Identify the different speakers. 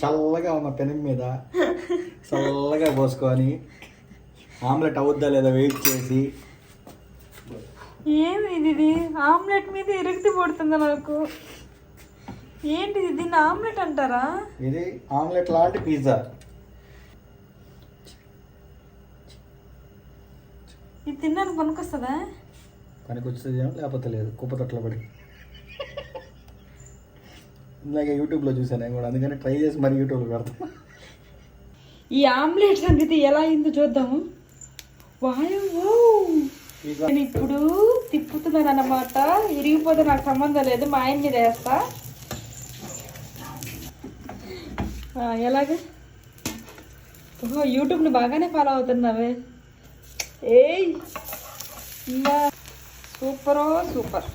Speaker 1: చల్లగా ఉన్న పెనం మీద చల్లగా పోసుకొని ఆమ్లెట్ అవుద్దా లేదా వెయిట్ చేసి.
Speaker 2: ఏమి ఇది ఆమ్లెట్ మీద ఇరగతి పడుతుంది నాకు. ఏంటిది, దీన్ని ఆమ్లెట్ అంటారా?
Speaker 1: ఇది ఆమ్లెట్ లాంటి పిజ్జా.
Speaker 2: ఇది తిన్నాను పనికొస్తుందా?
Speaker 1: పనికొచ్చేది ఏమో, లేకపోతే లేదు, కుప్పతొట్లో పడి. ఇందాక యూట్యూబ్లో చూసాను నేను కూడా, అందుకని ట్రై చేసి మరి యూట్యూబ్లో పెడతాను.
Speaker 2: ఈ ఆమ్లెట్ సంగతి ఎలా అయిందో చూద్దాము. వాయో, నేను ఇప్పుడు తిప్పుతున్నాను అన్నమాట. ఇరిగిపోతే నాకు సంబంధం లేదు, మా ఆయన మీద వేస్తా. ఎలాగ? ఓహో, యూట్యూబ్ని బాగానే ఫాలో అవుతున్నావే. ఏయ్, సూపరో సూపర్.